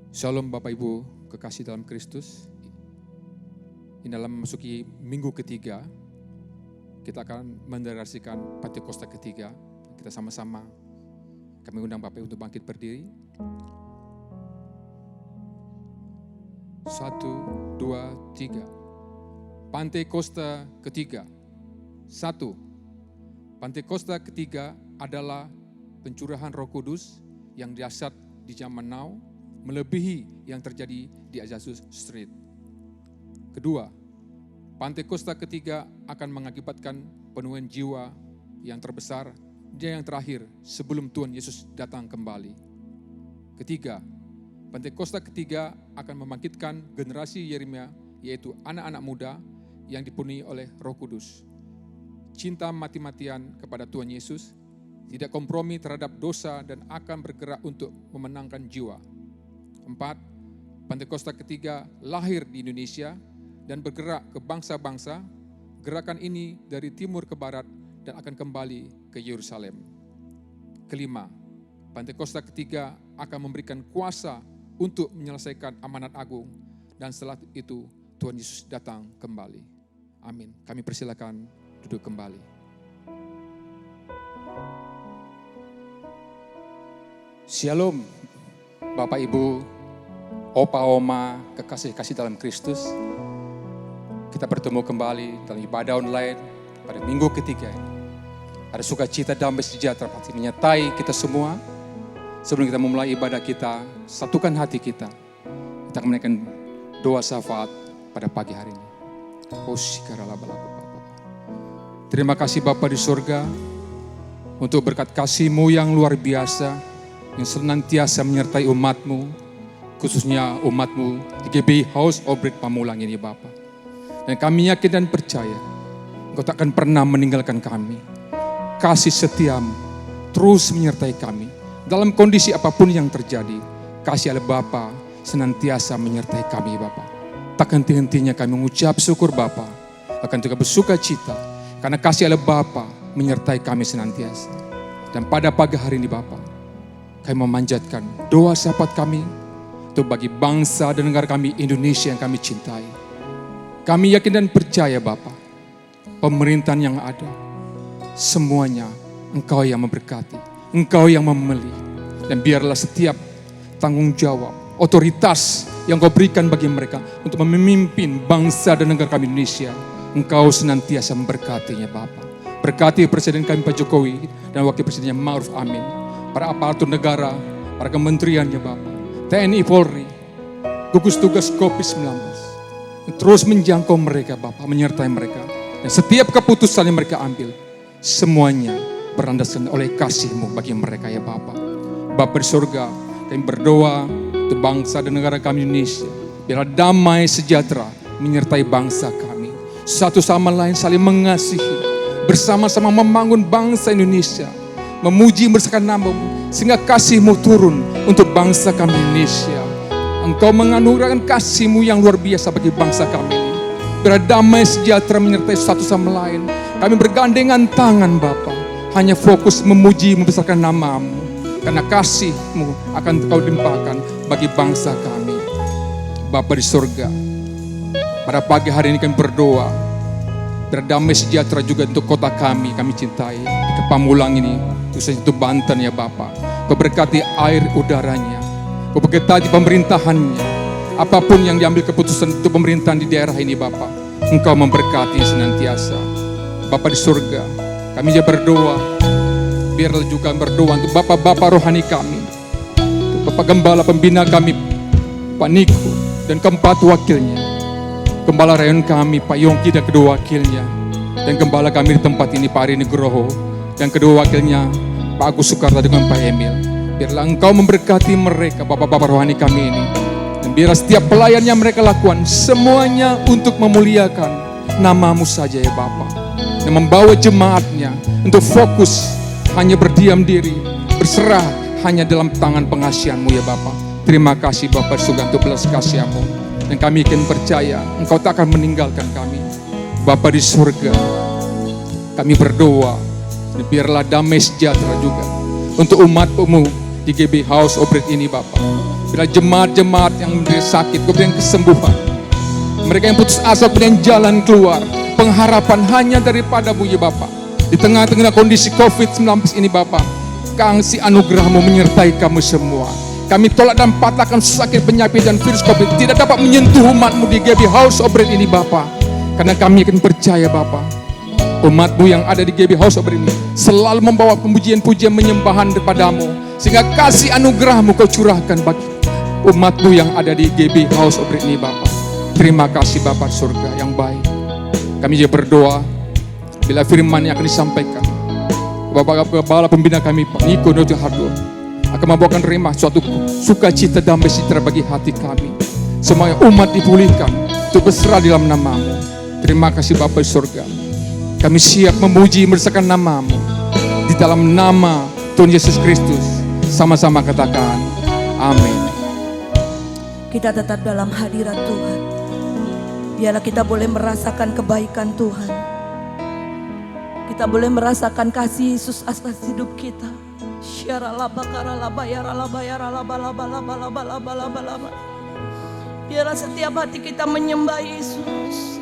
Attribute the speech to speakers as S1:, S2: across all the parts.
S1: Shalom Bapak Ibu kekasih dalam Kristus. Ini dalam memasuki minggu ketiga, kita akan mendeklarasikan Pentakosta ketiga. Kita sama-sama, kami undang Bapak Ibu untuk bangkit berdiri. 1, 2, 3. Pentakosta ketiga. 1. Pentakosta ketiga adalah pencurahan Roh Kudus yang dahsyat di zaman now, melebihi yang terjadi di Azazus Street. Kedua, Pentakosta ketiga akan mengakibatkan penuaian jiwa yang terbesar dan yang terakhir sebelum Tuhan Yesus datang kembali. Ketiga, Pentakosta ketiga akan membangkitkan generasi Yeremia, yaitu anak-anak muda yang dipenuhi oleh Roh Kudus. Cinta mati-matian kepada Tuhan Yesus, tidak kompromi terhadap dosa dan akan bergerak untuk memenangkan jiwa. 4. Pentakosta ketiga lahir di Indonesia dan bergerak ke bangsa-bangsa. Gerakan ini dari timur ke barat dan akan kembali ke Yerusalem. Kelima, Pentakosta ketiga akan memberikan kuasa untuk menyelesaikan amanat agung dan setelah itu Tuhan Yesus datang kembali. Amin. Kami persilakan duduk kembali. Shalom Bapak Ibu, Opa Oma, kekasih-kasih dalam Kristus. Kita bertemu kembali dalam ibadah online pada minggu ketiga ini. Ada sukacita damai sejahtera pasti menyertai kita semua. Sebelum kita memulai ibadah kita, satukan hati kita. Kita akan menaikkan doa syafaat pada pagi hari ini. Terima kasih Bapa di surga untuk berkat kasih-Mu yang luar biasa, yang senantiasa menyertai umat-Mu, khususnya umat-Mu di GBI House of Bread Pamulang ini Bapa. Dan kami yakin dan percaya Engkau tak akan pernah meninggalkan kami. Kasih setia-Mu terus menyertai kami dalam kondisi apapun yang terjadi. Kasih Allah Bapa senantiasa menyertai kami Bapa. Tak henti-hentinya kami mengucap syukur Bapa, akan juga bersuka cita karena kasih Allah Bapa menyertai kami senantiasa. Dan pada pagi hari ini Bapa, kami memanjatkan doa syafaat kami untuk bagi bangsa dan negara kami Indonesia yang kami cintai. Kami yakin dan percaya Bapa, pemerintahan yang ada, semuanya Engkau yang memberkati, Engkau yang memilih. Dan biarlah setiap tanggung jawab, otoritas yang Kau berikan bagi mereka untuk memimpin bangsa dan negara kami Indonesia, Engkau senantiasa memberkatinya Bapa. Berkati Presiden kami Pak Jokowi dan Wakil Presidennya Ma'ruf Amin, para aparatur negara, para kementeriannya Bapa, TNI Polri, gugus tugas COVID-19, terus menjangkau mereka Bapa, menyertai mereka. Dan setiap keputusan yang mereka ambil, semuanya berlandaskan oleh kasih-Mu bagi mereka ya Bapa. Bapa di surga, kami berdoa untuk bangsa dan negara kami Indonesia. Biarlah damai sejahtera menyertai bangsa kami. Satu sama lain saling mengasihi, bersama-sama membangun bangsa Indonesia, memuji membersihkan nama-Mu, sehingga kasih-Mu turun untuk bangsa kami Indonesia. Engkau menganugerahkan kasih-Mu yang luar biasa bagi bangsa kami ini. Biar damai sejahtera menyertai satu sama lain. Kami bergandengan tangan Bapa, hanya fokus memuji membesarkan nama-Mu, karena kasih-Mu akan Kau limpahkan bagi bangsa kami. Bapa di surga, pada pagi hari ini kami berdoa, biar damai sejahtera juga untuk kota kami cintai, di Pamulang ini, khususnya itu Banten ya Bapa. Kau berkati air udaranya, Kau berkati pemerintahannya, apapun yang diambil keputusan untuk pemerintahan di daerah ini Bapa, Engkau memberkati senantiasa. Bapa di surga, kami juga berdoa, biarlah juga berdoa untuk Bapak-Bapak rohani kami, untuk Bapak Gembala pembina kami, Pak Niko, dan keempat wakilnya, Gembala rayon kami, Pak Yongki dan kedua wakilnya, dan Gembala kami di tempat ini, Pak Ari Nugroho, dan kedua wakilnya, Pak Agus Soekarta dengan Pak Emil. Biarlah Engkau memberkati mereka, Bapak-Bapak rohani kami ini. Dan biarlah setiap pelayan yang mereka lakukan, semuanya untuk memuliakan nama-Mu saja ya Bapa. Dan membawa jemaatnya untuk fokus, hanya berdiam diri, berserah hanya dalam tangan pengasihan-Mu ya Bapa. Terima kasih Bapak surga untuk belas kasih-Mu. Dan kami akan percaya Engkau tak akan meninggalkan kami. Bapa di surga, kami berdoa, biarlah damai sejahtera juga untuk umat-Mu di GB House of Bread ini Bapa. Bila jemaat-jemaat yang menderita sakit, Kau berikan kesembuhan. Mereka yang putus asa, Kau berikan jalan keluar. Pengharapan hanya daripada-Mu ya Bapa. Di tengah-tengah kondisi COVID-19 ini Bapa, kasih anugerah-Mu menyertai kami semua. Kami tolak dan patahkan sakit, penyakit dan virus COVID tidak dapat menyentuh umat-Mu di GB House of Bread ini Bapa. Karena kami akan percaya Bapa, umat-Mu yang ada di GB House of Bread ini selalu membawa pujian-pujian menyembahan kepada-Mu, sehingga kasih anugerah-Mu Kau curahkan bagi umat-Mu yang ada di GB House of Bread ini Bapa. Terima kasih Bapa surga yang baik. Kami juga berdoa bila firman yang akan disampaikan, Bapak Kepala Pembina kami Pak Niko Noto Hardo akan membawakan remah suatu sukacita damai sejahtera bagi hati kami. Semuanya umat dipulihkan untuk berserah dalam nama-Mu. Terima kasih Bapa di surga. Kami siap memuji mersakan nama-Mu. Di dalam nama Tuhan Yesus Kristus sama-sama katakan amin.
S2: Kita tetap dalam hadirat Tuhan. Biarlah kita boleh merasakan kebaikan Tuhan. Kita boleh merasakan kasih Yesus atas hidup kita. Biarlah setiap hati kita menyembah Yesus.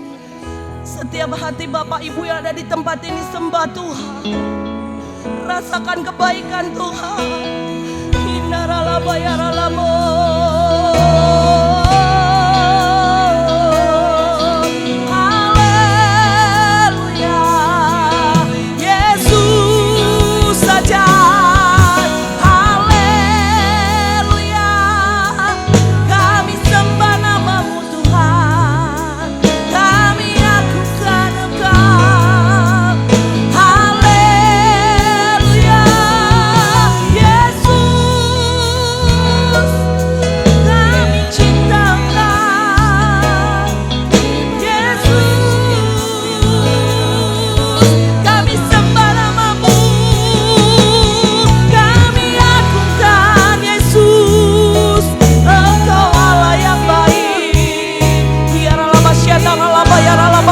S2: Setiap hati Bapak Ibu yang ada di tempat ini sembah Tuhan. Rasakan kebaikan Tuhan. Haleluya. Yesus saja. Haleluya. Kami sembah nama-Mu Tuhan. Kami agukan Engkau. Haleluya. Yesus, kami cinta Engkau. Yesus, kami sembah nama-Mu. Kami agungkan Yesus. Engkau Allah yang baik. Biarlah masyarakat Allah bayar Allah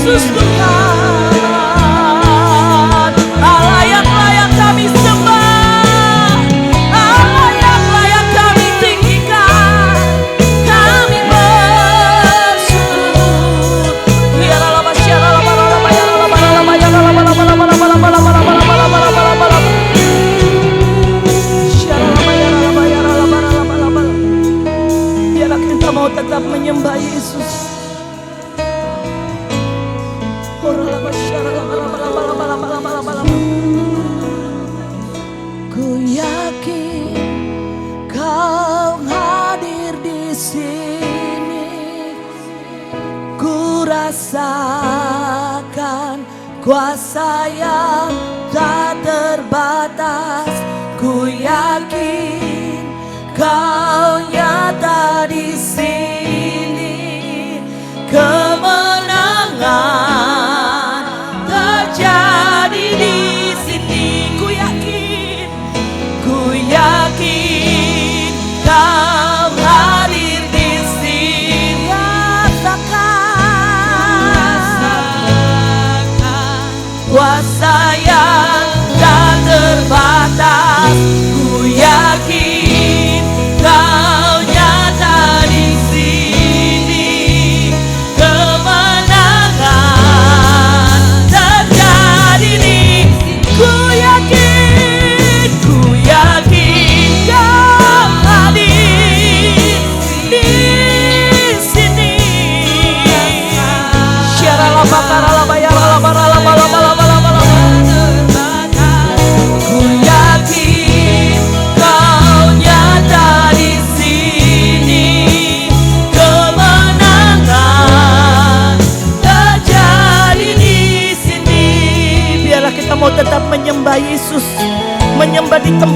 S2: Yesus Tuhan, Allah yang layak kami sembah, Allah yang layak kami tinggikan, kami bersyukur. Biarlah kita mau tetap menyembah Yesus. Ku yakin Kau hadir di sini. Ku rasakan kuasa yang tak terbatas. Ku yakin Kau nyata di sini. Kemenangan terjadi di sini. Ku yakin Kau hadir di sini. Rasakan kuasa yang tak terbatas. Ku yakin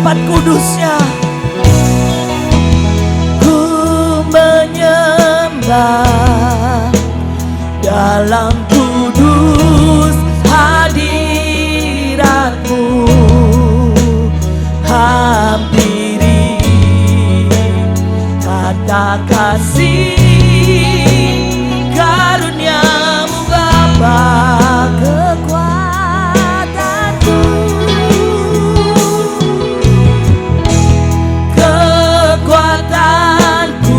S2: tempat kudusnya. Ku menyembah dalam kudus hadirat-Mu. Hampiri kata kasih karunia-Mu Bapa. Kekuatanku, kekuatanku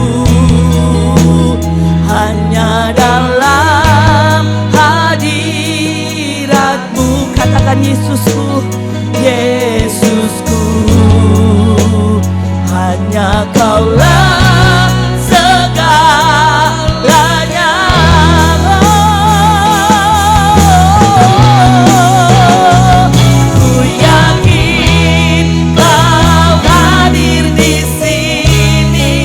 S2: hanya dalam hadirat-Mu. Katakan Yesusku, Yesusku, hanya Kaulah segalanya. Ku yakin Kau hadir di sini.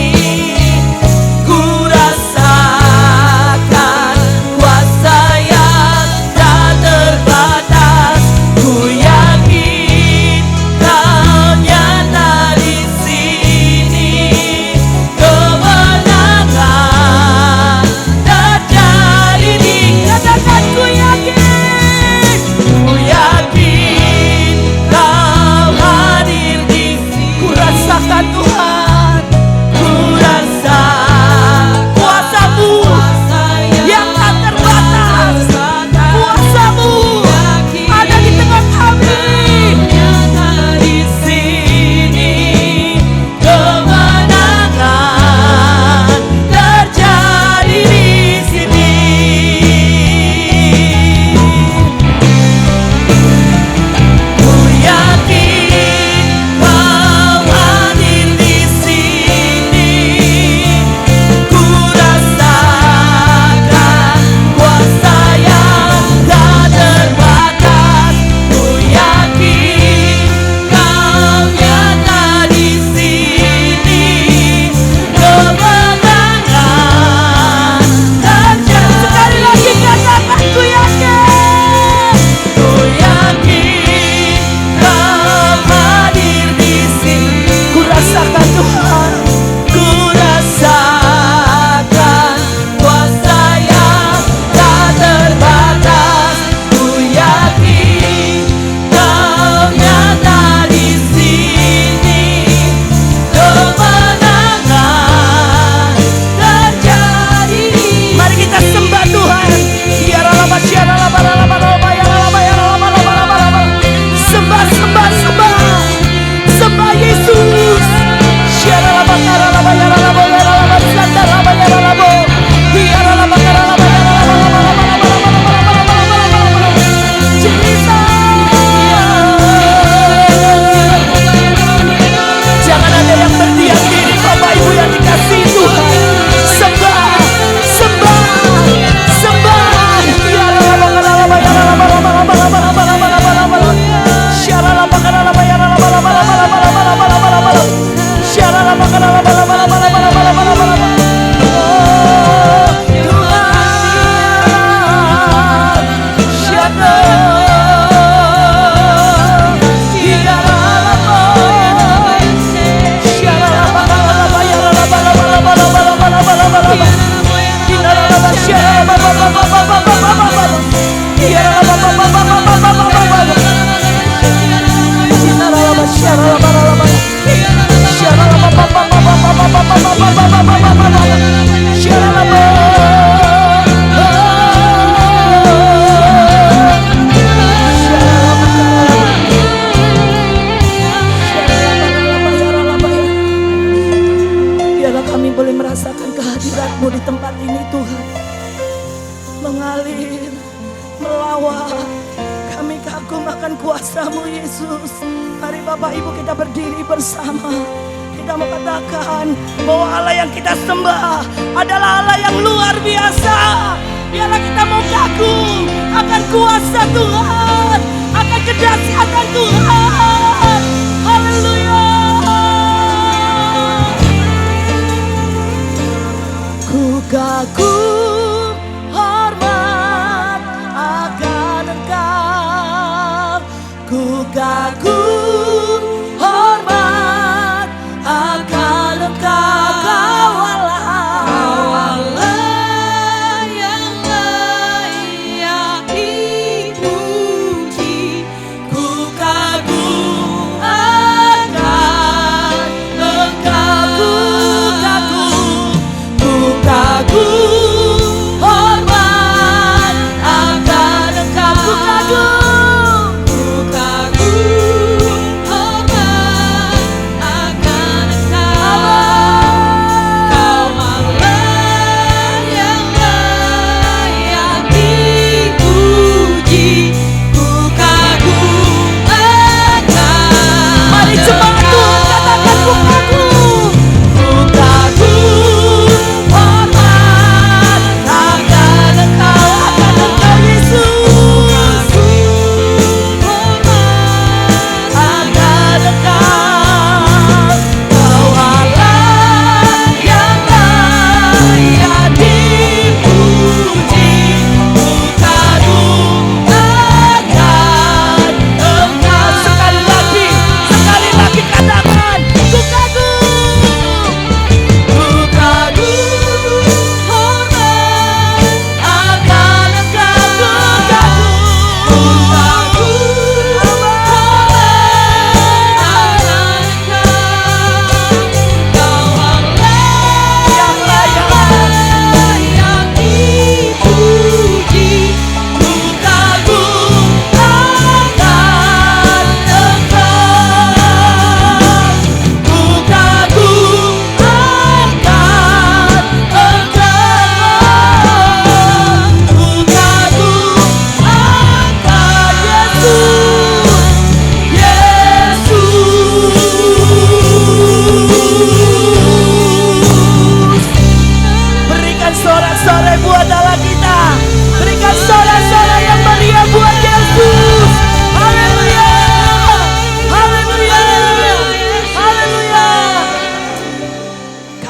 S2: Ku rasakan kuasa yang tak terbatas. Ku yakin Kau nyata di sini. Kemenangan terjadi di katakan ku yakin. Ku yakin Kau hadir di sini. Ku rasakan Tuhan, ku rasa kuasa-Mu yang tak terbatas. Kuasa-Mu ada di tengah kami. Di sini kemenangan terjadi di sini. Ku yakin Kau hadir di sini. Ku rasakan kuasa yang tak terbatas. Ku yakin Kau nyata di sini. Kemenangan terjadi. Sekali lagi katakan ku yakin. Ku yakin Kau hadir di sini. Ku rasakan Tuhan, ku rasakan kuasa yang tak terbatas. Ku yakin Kau nyata di sini. Kemenangan terjadi. Mari kita sembah Tuhan. Sembah, sembah, sembah. Sembah Yesus. Jangan ada yang berdiam diri, Bapak Ibu yang dikasihi Tuhan. Sembah, sembah, sembah. Biarlah kami boleh merasakan kehadirat-Mu di tempat ini Tuhan. Mengalir, melawat. Kami kagum akan kuasa-Mu Yesus. Mari Bapak Ibu kita berdiri bersama. Kita mengatakan bahwa Allah yang kita sembah adalah Allah yang luar biasa. Biarlah kita mau kagum akan kuasa Tuhan, akan kedahsyatan Tuhan. Haleluya. Ku kagum hormat akan Engkau. Ku kagum hormat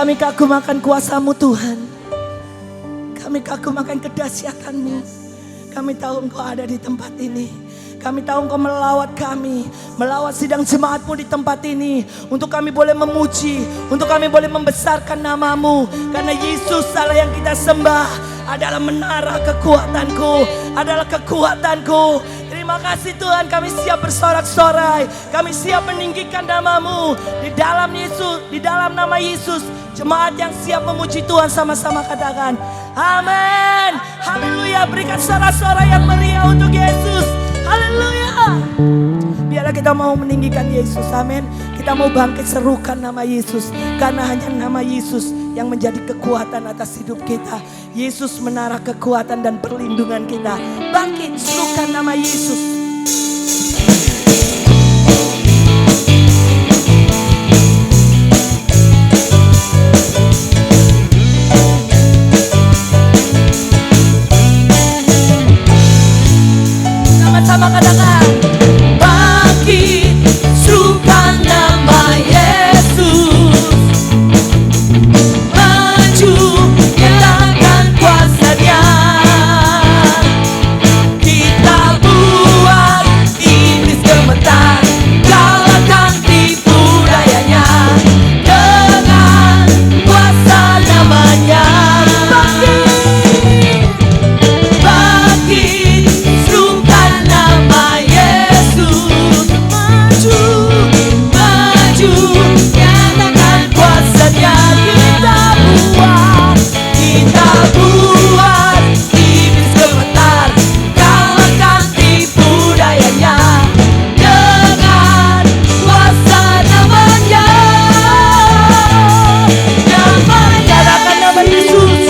S2: Kami kagum akan kuasa-Mu Tuhan. Kami kagum akan kedahsyatan-Mu. Kami tahu Engkau ada di tempat ini. Kami tahu Engkau melawat kami, melawat sidang jemaat-Mu di tempat ini. Untuk kami boleh memuji, untuk kami boleh membesarkan nama-Mu. Karena Yesus Allah yang kita sembah adalah menara kekuatanku, adalah kekuatanku. Terima kasih Tuhan, kami siap bersorak-sorai, kami siap meninggikan nama-Mu. Di dalam Yesus, di dalam nama Yesus, jemaat yang siap memuji Tuhan sama-sama katakan, amin. Haleluya, berikan sorak-sorai yang meriah untuk Yesus. Haleluya. Biarlah kita mau meninggikan Yesus, amin. Kita mau bangkit serukan nama Yesus. Karena hanya nama Yesus yang menjadi kekuatan atas hidup kita. Yesus menara kekuatan dan perlindungan kita. Bangkit serukan nama Yesus. Sama-sama katakan, bangkit serukan nama Yesus, maju nyatakan kuasa-Nya, kita buat iblis gemetar, kalahkan tipu dayanya dengan kuasa namanya. Bangkit serukan nama Yesus, maju nyatakan kuasa-Nya, kita buat iblis gemetar, kalahkan tipu dayanya dengan kuasa namanya. Katakan nama Yesus,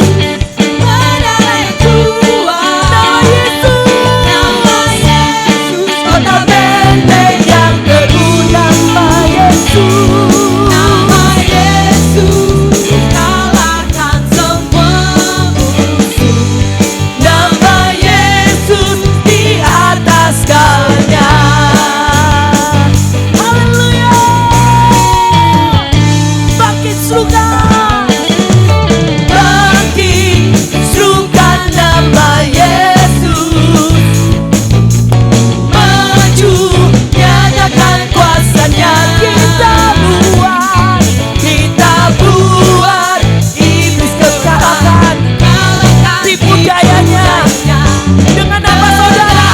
S2: menara yang kuat, nama Yesus, kota benteng yang teguh, nama Yesus, kalahkan semua musuh, nama Yesus di atas segalanya. Haleluya, bangkit serukan, bangkit serukan nama Yesus, maju nyatakan kuasa-Nya, kita buat iblis kekalahkan, tipu dayanya dengan apa saudara?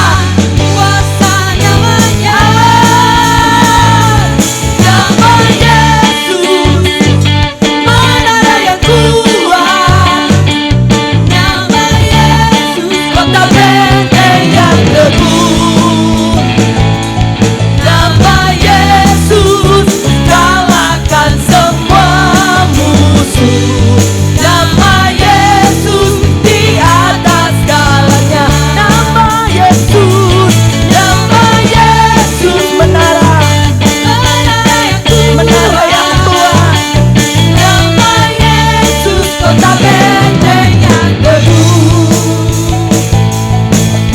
S2: Kuasa namanya, nama Yesus, menara yang kuat, nama Yesus, kota benteng yang teguh, nama Yesus, kalahkan semua musuh, nama Yesus di atas segalanya, nama Yesus, menara yang kuat, nama Yesus, kota benteng yang teguh,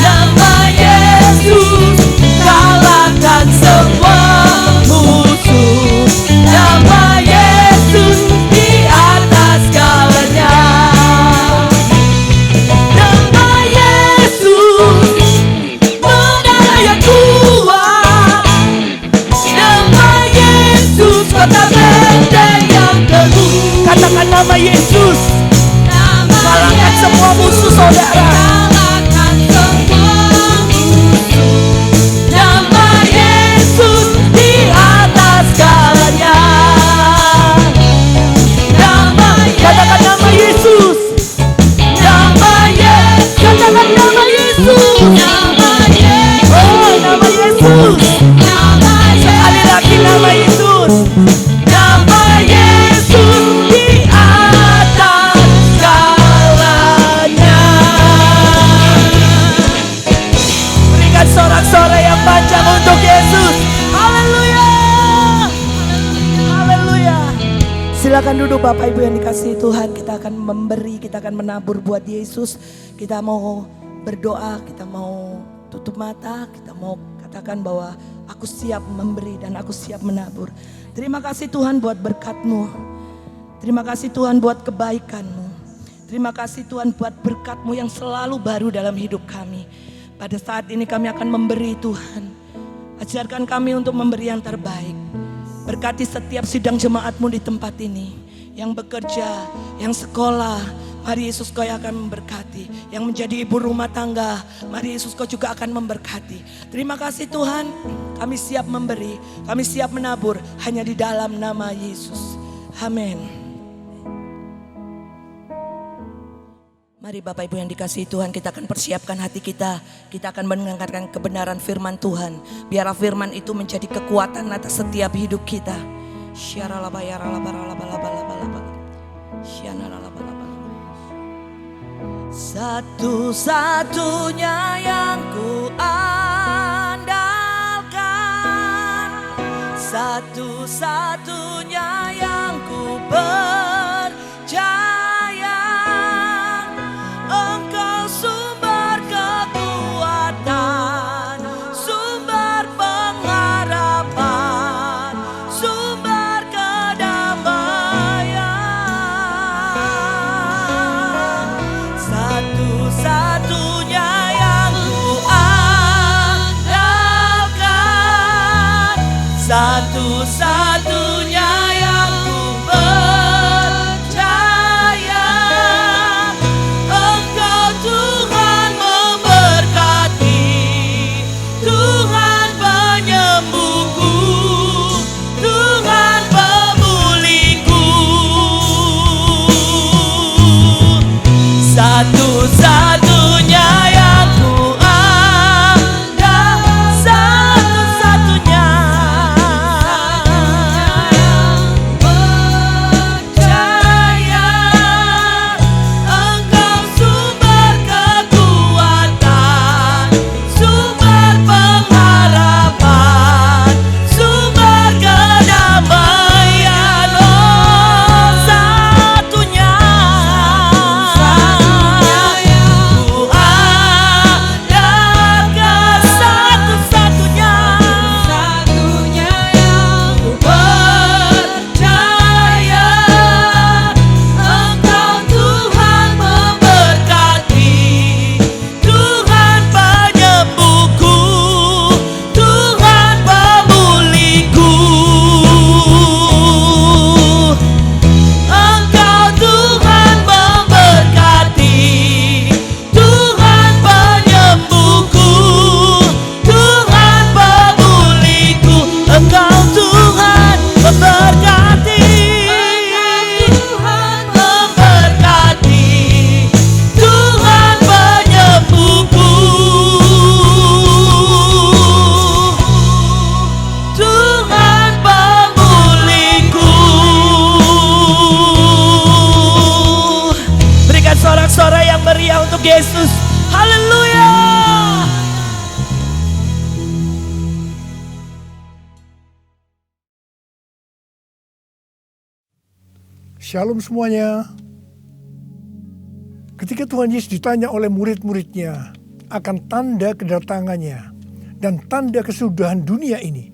S2: nama Yesus, kalahkan semua musuh, nama Yesus di atas segalanya, nama Yesus, menara yang kuat, nama Yesus, kota benteng yang teguh. Katakan nama Yesus, kalahkan semua musuh saudara. Kalahkan semua musuh, nama Yesus di atas segalanya. Katakan nama Yesus, katakan nama Yesus, oh nama Yesus, sekali lagi nama Yesus, nama Yesus di atas segalanya. Berikan sorak-sorai yang panjang untuk Yesus. Haleluya, haleluya. Silakan duduk Bapak Ibu yang dikasihi Tuhan. Kita akan memberi, kita akan menabur buat Yesus. Kita mau berdoa, kita mau tutup mata, kita mau katakan bahwa aku siap memberi dan aku siap menabur. Terima kasih Tuhan buat berkat-Mu. Terima kasih Tuhan buat kebaikan-Mu. Terima kasih Tuhan buat berkat-Mu yang selalu baru dalam hidup kami. Pada saat ini kami akan memberi Tuhan. Ajarkan kami untuk memberi yang terbaik. Berkati setiap sidang jemaat-Mu di tempat ini. Yang bekerja, yang sekolah, mari Yesus Kau yang akan memberkati. Yang menjadi ibu rumah tangga, mari Yesus Kau juga akan memberkati. Terima kasih Tuhan, kami siap memberi, kami siap menabur hanya di dalam nama Yesus. Amin. Mari Bapak Ibu yang dikasihi Tuhan, kita akan persiapkan hati kita. Kita akan mendengarkan kebenaran firman Tuhan. Biarlah firman itu menjadi kekuatan atas setiap hidup kita. Satu-satunya yang ku andalkan, satu-satunya yang ku percaya. Engkau sumber kekuatan, sumber pengharapan, sumber kedamaian. Satu-satunya yang ku andalkan, satu-satunya yang ku percaya. Engkau Tuhan memberkati, Tuhan penyembuhku, Tuhan pemulihku. Satu-satunya yang ku andalkan, satu-satunya percaya. Engkau sumber kekuatan, sumber pengharapan, sumber kedamaian. Oh, satunya ku andalkan, satu-satunya yang ku percaya. Engkau Tuhan memberkati, Tuhan penyembuhku, Tuhan pemulihku. Engkau Tuhan memberkati, Tuhan penyembuhku, Tuhan pemulihku. Engkau Tuhan memberkati, Tuhan memberkati, Tuhan penyembuhku, Tuhan pemulihku. Berikan sorak-sorai yang meriah untuk Yesus. Haleluya.
S3: Shalom semuanya. Ketika Tuhan Yesus ditanya oleh murid-muridnya akan tanda kedatangannya dan tanda kesudahan dunia ini,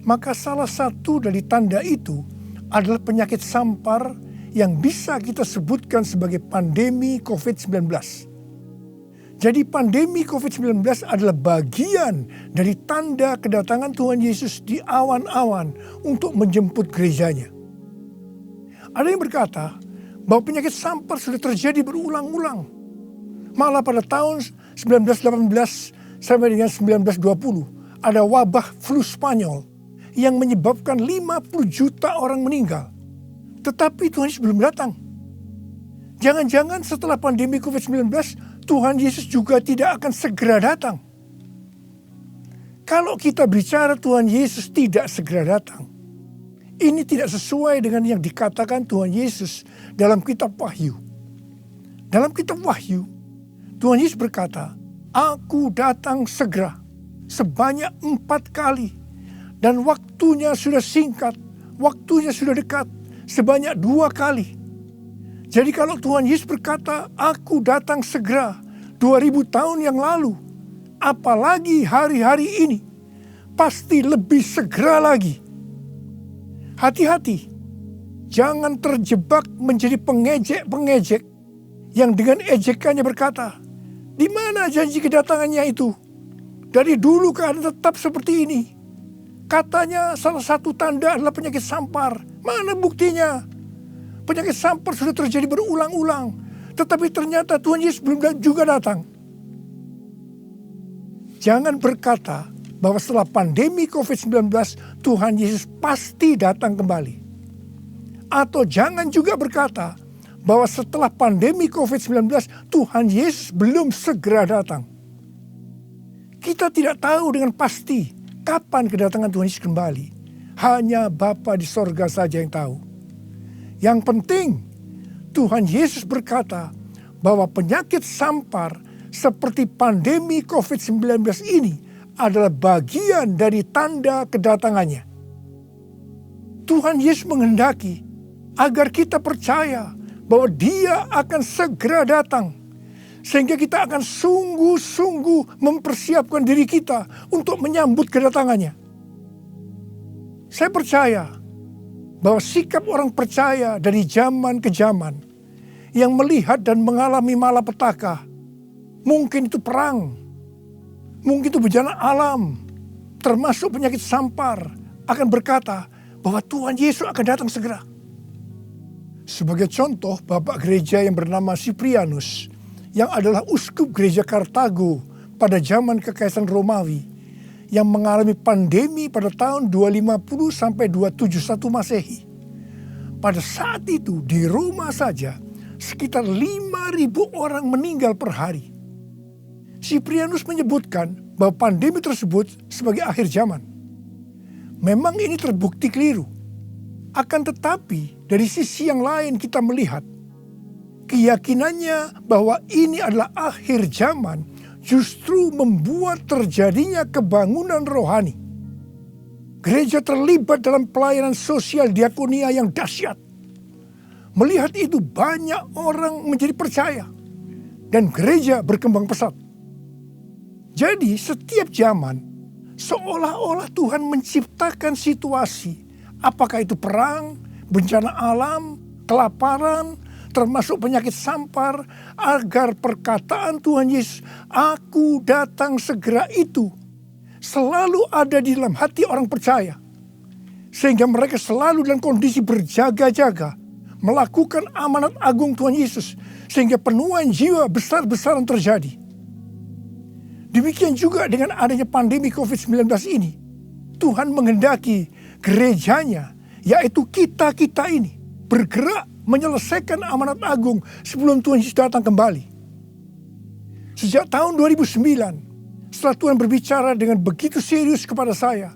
S3: maka salah satu dari tanda itu adalah penyakit sampar yang bisa kita sebutkan sebagai pandemi COVID-19. Jadi pandemi COVID-19 adalah bagian dari tanda kedatangan Tuhan Yesus di awan-awan untuk menjemput gerejanya. Ada yang berkata bahwa penyakit sampar sudah terjadi berulang-ulang. Malah pada tahun 1918 sampai dengan 1920 ada wabah flu Spanyol yang menyebabkan 50 juta orang meninggal. Tetapi Tuhan Yesus belum datang. Jangan-jangan setelah pandemi COVID-19 Tuhan Yesus juga tidak akan segera datang. Kalau kita bicara Tuhan Yesus tidak segera datang, ini tidak sesuai dengan yang dikatakan Tuhan Yesus dalam kitab Wahyu. Dalam kitab Wahyu, Tuhan Yesus berkata, "Aku datang segera," sebanyak 4 kali. Dan waktunya sudah singkat, waktunya sudah dekat, sebanyak 2 kali. Jadi kalau Tuhan Yesus berkata, "Aku datang segera," 2000 tahun yang lalu, apalagi hari-hari ini, pasti lebih segera lagi. Hati-hati, Jangan terjebak menjadi pengejek-pengejek yang dengan ejekannya berkata, di mana janji kedatangannya itu? Dari dulu keadaan tetap seperti ini. Katanya salah satu tanda adalah penyakit sampar. Mana buktinya? Penyakit sampar sudah terjadi berulang-ulang. Tetapi ternyata Tuhan Yesus belum juga datang. Jangan berkata bahwa setelah pandemi COVID-19 Tuhan Yesus pasti datang kembali. Atau jangan juga berkata bahwa setelah pandemi COVID-19 Tuhan Yesus belum segera datang. Kita tidak tahu dengan pasti kapan kedatangan Tuhan Yesus kembali. Hanya Bapa di sorga saja yang tahu. Yang penting Tuhan Yesus berkata bahwa penyakit sampar seperti pandemi COVID-19 ini adalah bagian dari tanda kedatangannya. Tuhan Yesus menghendaki agar kita percaya bahwa Dia akan segera datang. Sehingga kita akan sungguh-sungguh mempersiapkan diri kita untuk menyambut kedatangannya. Saya percaya bahwa sikap orang percaya dari zaman ke zaman yang melihat dan mengalami malapetaka, mungkin itu perang, mungkin itu bencana alam, termasuk penyakit sampar, akan berkata bahwa Tuhan Yesus akan datang segera. Sebagai contoh, Bapak Gereja yang bernama Siprianus, yang adalah uskup gereja Kartago pada zaman Kekaisaran Romawi, yang mengalami pandemi pada tahun 250 sampai 271 Masehi. Pada saat itu di Roma saja sekitar 5.000 orang meninggal per hari. Siprianus menyebutkan bahwa pandemi tersebut sebagai akhir zaman. Memang ini terbukti keliru. Akan tetapi dari sisi yang lain kita melihat keyakinannya bahwa ini adalah akhir zaman justru membuat terjadinya kebangunan rohani. Gereja terlibat dalam pelayanan sosial diakonia yang dahsyat. Melihat itu banyak orang menjadi percaya dan gereja berkembang pesat. Jadi setiap zaman seolah-olah Tuhan menciptakan situasi, apakah itu perang, bencana alam, kelaparan, termasuk penyakit sampar, agar perkataan Tuhan Yesus, "Aku datang segera" itu selalu ada di dalam hati orang percaya. Sehingga mereka selalu dalam kondisi berjaga-jaga, melakukan amanat agung Tuhan Yesus, sehingga penuaian jiwa besar-besaran terjadi. Demikian juga dengan adanya pandemi COVID-19 ini, Tuhan menghendaki gerejanya, yaitu kita-kita ini, bergerak menyelesaikan amanat agung sebelum Tuhan Yesus datang kembali. Sejak tahun 2009, setelah Tuhan berbicara dengan begitu serius kepada saya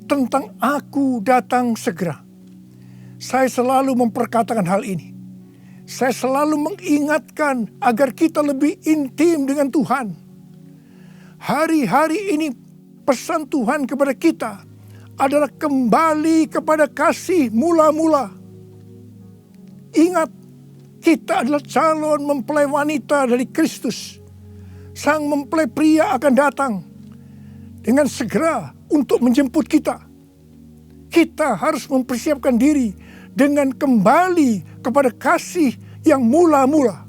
S3: tentang aku datang segera, saya selalu memperkatakan hal ini. Saya selalu mengingatkan agar kita lebih intim dengan Tuhan. Hari-hari ini pesan Tuhan kepada kita adalah kembali kepada kasih mula-mula. Ingat, kita adalah calon mempelai wanita dari Kristus. Sang mempelai pria akan datang dengan segera untuk menjemput kita. Kita harus mempersiapkan diri dengan kembali kepada kasih yang mula-mula.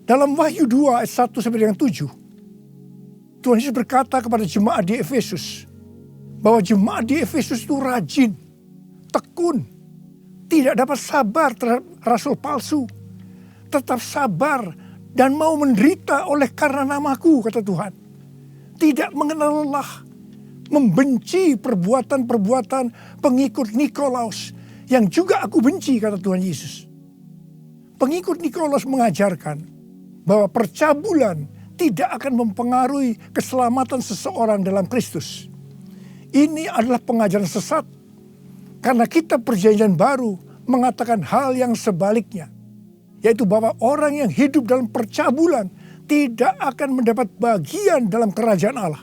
S3: Dalam Wahyu 2 ayat 1 sampai dengan 7, Tuhan Yesus berkata kepada jemaat di Efesus bahwa jemaat di Efesus itu rajin, tekun, tidak dapat sabar terhadap rasul palsu, tetap sabar dan mau menderita oleh karena namaku, kata Tuhan. Tidak mengenal lelah, membenci perbuatan-perbuatan pengikut Nikolaus yang juga aku benci, kata Tuhan Yesus. Pengikut Nikolaus mengajarkan bahwa percabulan tidak akan mempengaruhi keselamatan seseorang dalam Kristus. Ini adalah pengajaran sesat, karena kita perjanjian baru mengatakan hal yang sebaliknya, yaitu bahwa orang yang hidup dalam percabulan tidak akan mendapat bagian dalam kerajaan Allah.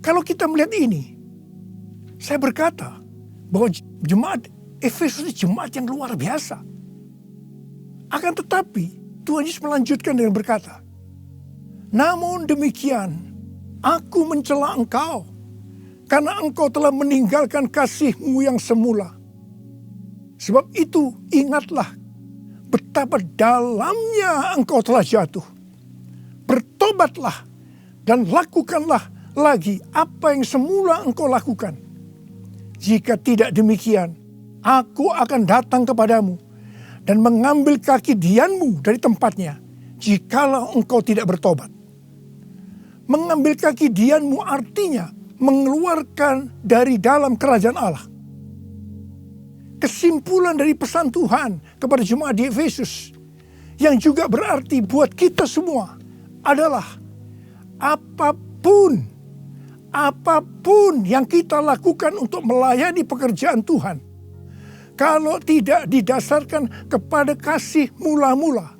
S3: Kalau kita melihat ini, saya berkata bahwa jemaat Efesus ini jemaat yang luar biasa. Akan tetapi Tuhan Yesus melanjutkan dengan berkata, "Namun demikian, aku mencela engkau karena engkau telah meninggalkan kasih-Mu yang semula. Sebab itu ingatlah betapa dalamnya engkau telah jatuh. Bertobatlah dan lakukanlah lagi apa yang semula engkau lakukan. Jika tidak demikian, aku akan datang kepadamu dan mengambil kaki dianmu dari tempatnya, jikalau engkau tidak bertobat. Mengambil kaki dianmu artinya mengeluarkan dari dalam kerajaan Allah. Kesimpulan dari pesan Tuhan kepada jemaat di Efesus, yang juga berarti buat kita semua, adalah apapun yang kita lakukan untuk melayani pekerjaan Tuhan, kalau tidak didasarkan kepada kasih mula-mula,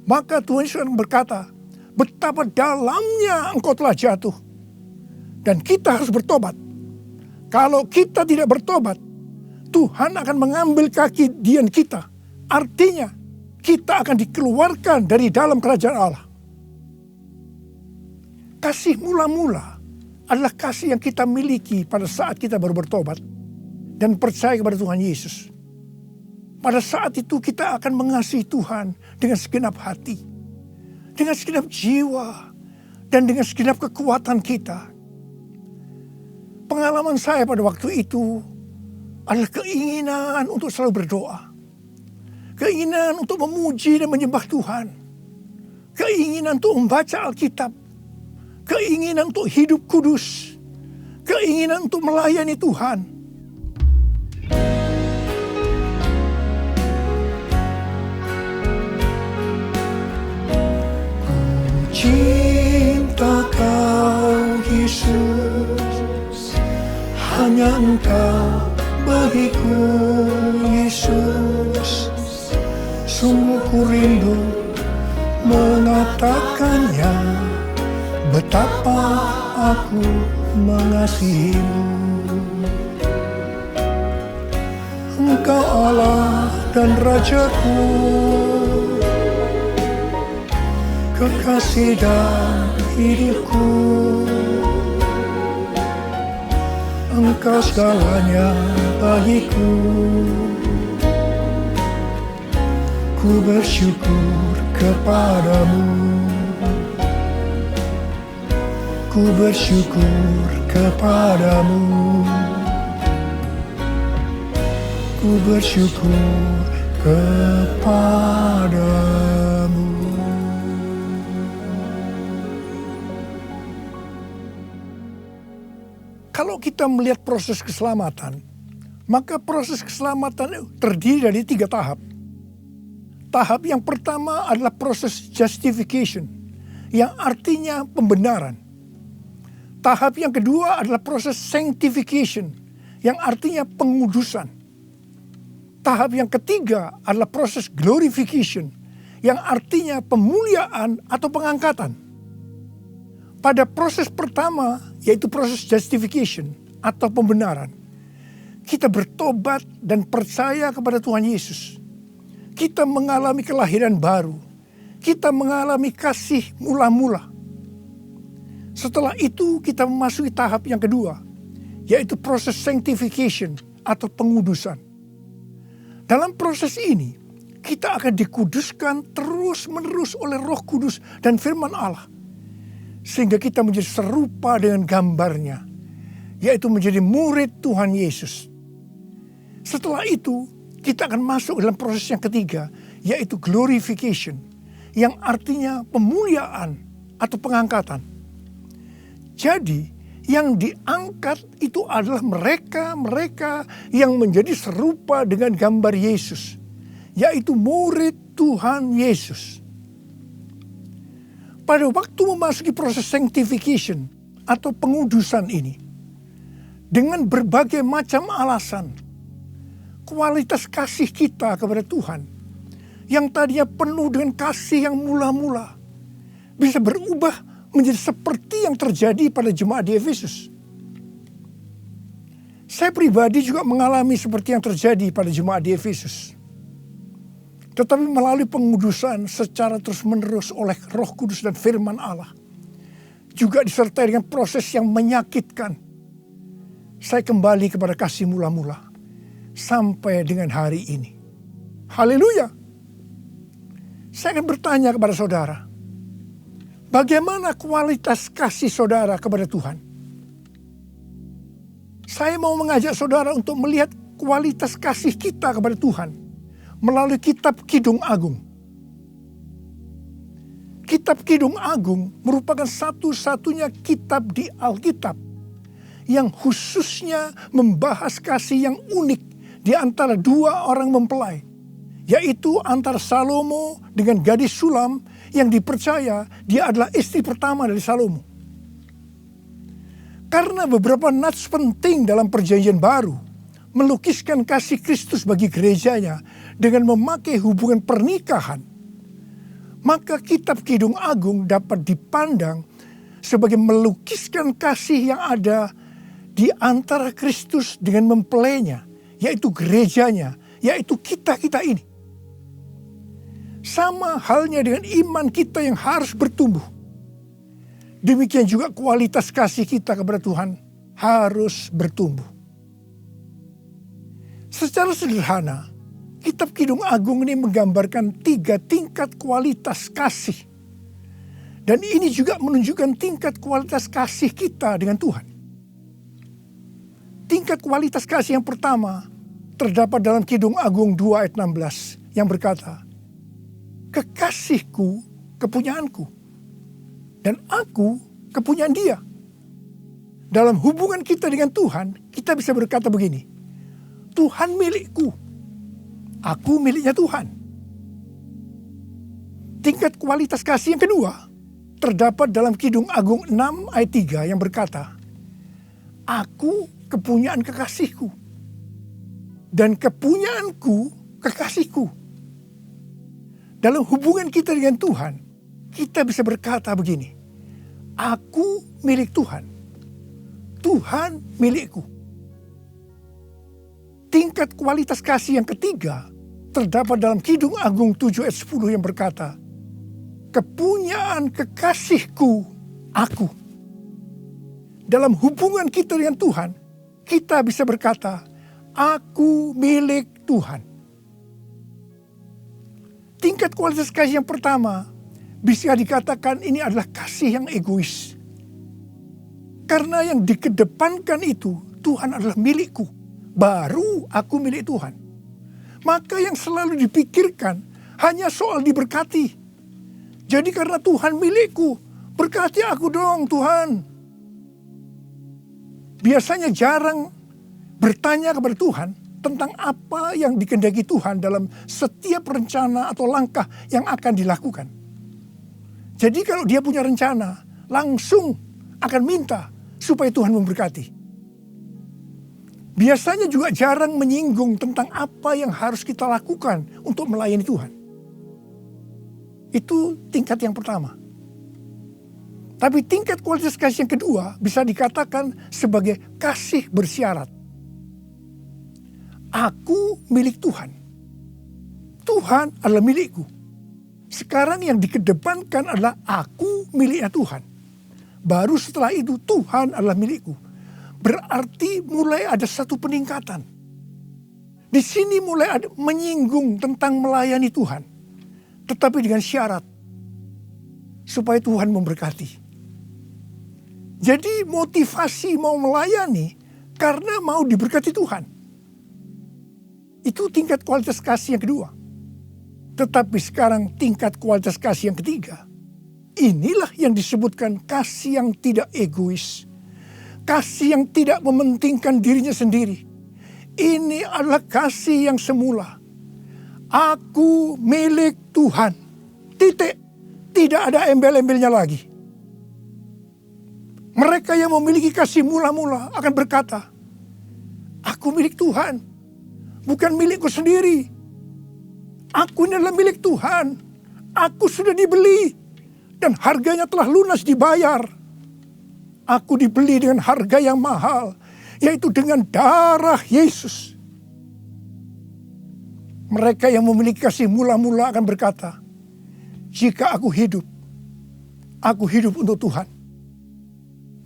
S3: maka Tuhan Yesus berkata, betapa dalamnya engkau telah jatuh. Dan kita harus bertobat. Kalau kita tidak bertobat, Tuhan akan mengambil kaki dian kita. Artinya, kita akan dikeluarkan dari dalam kerajaan Allah. Kasih mula-mula adalah kasih yang kita miliki pada saat kita baru bertobat dan percaya kepada Tuhan Yesus. Pada saat itu kita akan mengasihi Tuhan dengan segenap hati, dengan segenap jiwa, dan dengan segenap kekuatan kita. Pengalaman saya pada waktu itu adalah keinginan untuk selalu berdoa. Keinginan untuk memuji dan menyembah Tuhan. Keinginan untuk membaca Alkitab. Keinginan untuk hidup kudus. Keinginan untuk melayani Tuhan. Ku cinta Kau Yesus, hanya Engkau bagiku Yesus. Sungguh ku rindu mengatakannya, betapa aku mengasihimu. Engkau Allah dan Rajaku, kekasih dan hidupku. Engkau segalanya bagiku. Ku bersyukur kepadamu. Ku bersyukur kepadamu. Ku bersyukur kepadamu. Kalau kita melihat proses keselamatan, maka proses keselamatan terdiri dari 3 tahap. Tahap yang pertama adalah proses justification, yang artinya pembenaran. Tahap yang kedua adalah proses sanctification, yang artinya pengudusan. Tahap yang ketiga adalah proses glorification, yang artinya pemuliaan atau pengangkatan. Pada proses pertama, yaitu proses justification atau pembenaran, kita bertobat dan percaya kepada Tuhan Yesus. Kita mengalami kelahiran baru. Kita mengalami kasih mula-mula. Setelah itu kita memasuki tahap yang kedua, yaitu proses sanctification atau pengudusan. Dalam proses ini, kita akan dikuduskan terus-menerus oleh Roh Kudus dan firman Allah. Sehingga kita menjadi serupa dengan gambarnya, yaitu menjadi murid Tuhan Yesus. Setelah itu, kita akan masuk dalam proses yang ketiga, yaitu glorification, yang artinya pemuliaan atau pengangkatan. Jadi, yang diangkat itu adalah mereka yang menjadi serupa dengan gambar Yesus, yaitu murid Tuhan Yesus. Pada waktu memasuki proses sanctification atau pengudusan ini, dengan berbagai macam alasan, kualitas kasih kita kepada Tuhan, yang tadinya penuh dengan kasih yang mula-mula, bisa berubah menjadi seperti yang terjadi pada jemaat di Efesus. Saya pribadi juga mengalami seperti yang terjadi pada jemaat di Efesus. Tetapi melalui pengudusan secara terus-menerus oleh Roh Kudus dan firman Allah, juga disertai dengan proses yang menyakitkan, saya kembali kepada kasih mula-mula sampai dengan hari ini. Haleluya. Saya akan bertanya kepada saudara, bagaimana kualitas kasih saudara kepada Tuhan? Saya mau mengajak saudara untuk melihat kualitas kasih kita kepada Tuhan melalui kitab Kidung Agung. Kitab Kidung Agung merupakan satu-satunya kitab di Alkitab yang khususnya membahas kasih yang unik di antara dua orang mempelai, yaitu antara Salomo dengan gadis Sulam yang dipercaya dia adalah istri pertama dari Salomo. Karena beberapa nats penting dalam Perjanjian Baru melukiskan kasih Kristus bagi gerejanya dengan memakai hubungan pernikahan, maka kitab Kidung Agung dapat dipandang sebagai melukiskan kasih yang ada di antara Kristus dengan mempelainya, yaitu gerejanya, yaitu kita-kita ini. Sama halnya dengan iman kita yang harus bertumbuh. Demikian juga kualitas kasih kita kepada Tuhan harus bertumbuh. Secara sederhana, kitab Kidung Agung ini menggambarkan 3 tingkat kualitas kasih. Dan ini juga menunjukkan tingkat kualitas kasih kita dengan Tuhan. Tingkat kualitas kasih yang pertama terdapat dalam Kidung Agung 2 ayat 16 yang berkata, kekasihku kepunyaanku dan aku kepunyaan dia. Dalam hubungan kita dengan Tuhan, kita bisa berkata begini, Tuhan milikku, aku miliknya Tuhan. Tingkat kualitas kasih yang kedua terdapat dalam Kidung Agung 6 ayat 3 yang berkata, aku kepunyaan kekasihku dan kepunyaanku kekasihku. Dalam hubungan kita dengan Tuhan, kita bisa berkata begini, aku milik Tuhan, Tuhan milikku. Tingkat kualitas kasih yang ketiga terdapat dalam Kidung Agung 7 ayat 10 yang berkata, kepunyaan kekasihku aku. Dalam hubungan kita dengan Tuhan, kita bisa berkata, aku milik Tuhan. Tingkat kualitas kasih yang pertama bisa dikatakan ini adalah kasih yang egois. Karena yang dikedepankan itu, Tuhan adalah milikku, baru aku milik Tuhan. Maka yang selalu dipikirkan hanya soal diberkati. Jadi karena Tuhan milikku, berkati aku dong Tuhan. Biasanya jarang bertanya kepada Tuhan tentang apa yang dikehendaki Tuhan dalam setiap rencana atau langkah yang akan dilakukan. Jadi kalau dia punya rencana, langsung akan minta supaya Tuhan memberkati. Biasanya juga jarang menyinggung tentang apa yang harus kita lakukan untuk melayani Tuhan. Itu tingkat yang pertama. Tapi tingkat kualitas kasih yang kedua bisa dikatakan sebagai kasih bersyarat. Aku milik Tuhan. Tuhan adalah milikku. Sekarang yang dikedepankan adalah aku miliknya Tuhan. Baru setelah itu Tuhan adalah milikku. Berarti mulai ada satu peningkatan. Di sini mulai ada menyinggung tentang melayani Tuhan. Tetapi dengan syarat. Supaya Tuhan memberkati. Jadi motivasi mau melayani karena mau diberkati Tuhan. Itu tingkat kualitas kasih yang kedua. Tetapi sekarang tingkat kualitas kasih yang ketiga. Inilah yang disebutkan kasih yang tidak egois. Kasih yang tidak mementingkan dirinya sendiri. Ini adalah kasih yang semula. Aku milik Tuhan. Titik. Tidak ada embel-embelnya lagi. Mereka yang memiliki kasih mula-mula akan berkata, aku milik Tuhan, bukan milikku sendiri. Aku ini adalah milik Tuhan. Aku sudah dibeli dan harganya telah lunas dibayar. Aku dibeli dengan harga yang mahal, yaitu dengan darah Yesus. Mereka yang memiliki kasih mula-mula akan berkata, jika aku hidup untuk Tuhan.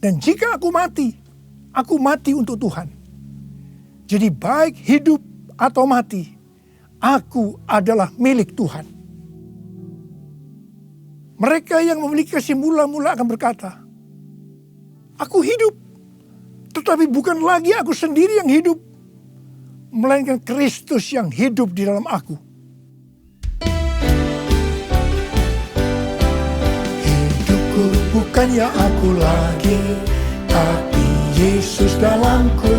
S3: Dan jika aku mati Aku mati untuk Tuhan. Jadi baik hidup atau mati, aku adalah milik Tuhan. Mereka yang memiliki kasih mula-mula akan berkata, aku hidup, tetapi bukan lagi aku sendiri yang hidup, melainkan Kristus yang hidup di dalam aku. Hidupku bukannya aku lagi, tapi Yesus dalamku.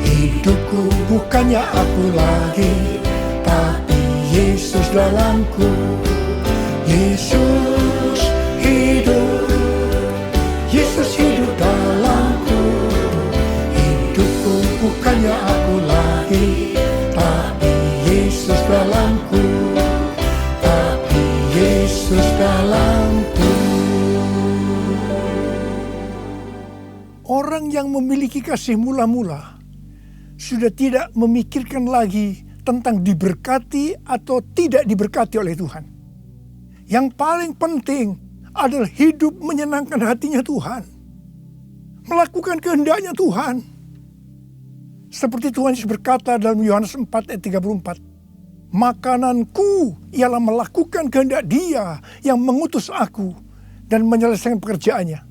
S3: Hidupku bukannya aku lagi, tapi Yesus dalamku. Yesus hidup, Yesus hidup dalamku. Hidupku bukannya aku lagi, tapi Yesus dalamku, tapi Yesus dalamku. Orang yang memiliki kasih mula-mula sudah tidak memikirkan lagi tentang diberkati atau tidak diberkati oleh Tuhan. Yang paling penting adalah hidup menyenangkan hatinya Tuhan. Melakukan kehendaknya Tuhan. Seperti Tuhan Yesus berkata dalam Yohanes 4 ayat 34. Makananku ialah melakukan kehendak Dia yang mengutus aku dan menyelesaikan pekerjaannya.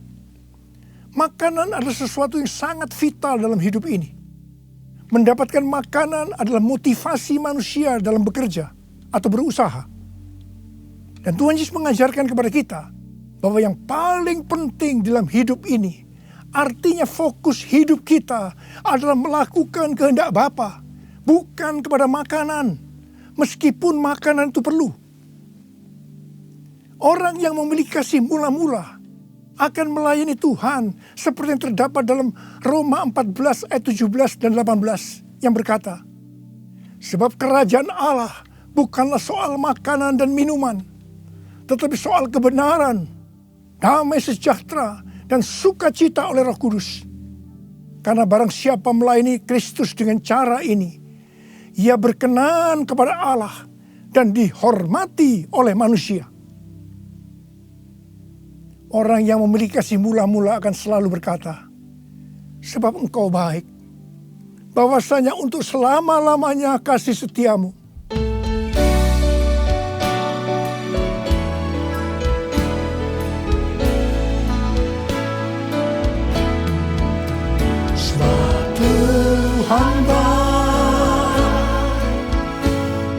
S3: Makanan adalah sesuatu yang sangat vital dalam hidup ini. Mendapatkan makanan adalah motivasi manusia dalam bekerja atau berusaha. Dan Tuhan Yesus mengajarkan kepada kita bahwa yang paling penting dalam hidup ini, artinya fokus hidup kita adalah melakukan kehendak Bapa, bukan kepada makanan, meskipun makanan itu perlu. Orang yang memiliki kasih mula-mula akan melayani Tuhan seperti yang terdapat dalam Roma 14 ayat 17 dan 18 yang berkata, sebab kerajaan Allah bukanlah soal makanan dan minuman, tetapi soal kebenaran, damai sejahtera, dan sukacita oleh Roh Kudus. Karena barang siapa melayani Kristus dengan cara ini, ia berkenan kepada Allah dan dihormati oleh manusia. Orang yang memiliki kasih mula-mula akan selalu berkata, sebab engkau baik, bahwasanya untuk selama-lamanya kasih setiamu. Hamba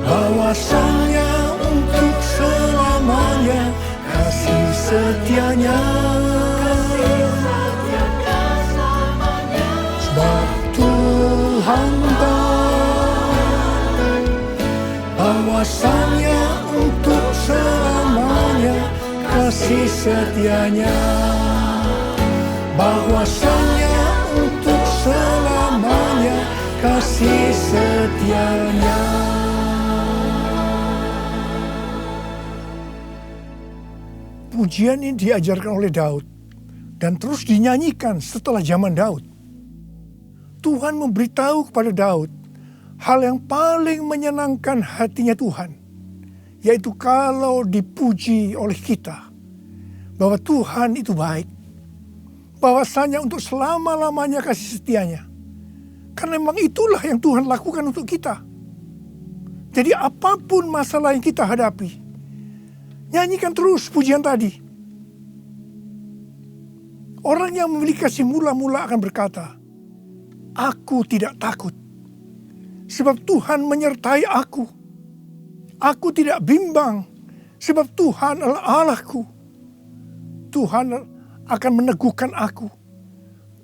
S3: bahwasanya untuk selamanya kasih setianya. Sebab Tuhan bahwasanya untuk selamanya kasih setianya. Bahwasanya untuk selamanya kasih setianya. Pujian ini diajarkan oleh Daud dan terus dinyanyikan setelah zaman Daud. Tuhan memberitahu kepada Daud hal yang paling menyenangkan hatinya Tuhan, yaitu kalau dipuji oleh kita bahwa Tuhan itu baik, bahwasanya untuk selama-lamanya kasih setianya. Karena memang itulah yang Tuhan lakukan untuk kita. Jadi apapun masalah yang kita hadapi, nyanyikan terus pujian tadi. Orang yang memiliki kasih mula-mula akan berkata, aku tidak takut, sebab Tuhan menyertai aku. Aku tidak bimbang, sebab Tuhan adalah Allahku. Tuhan akan meneguhkan aku,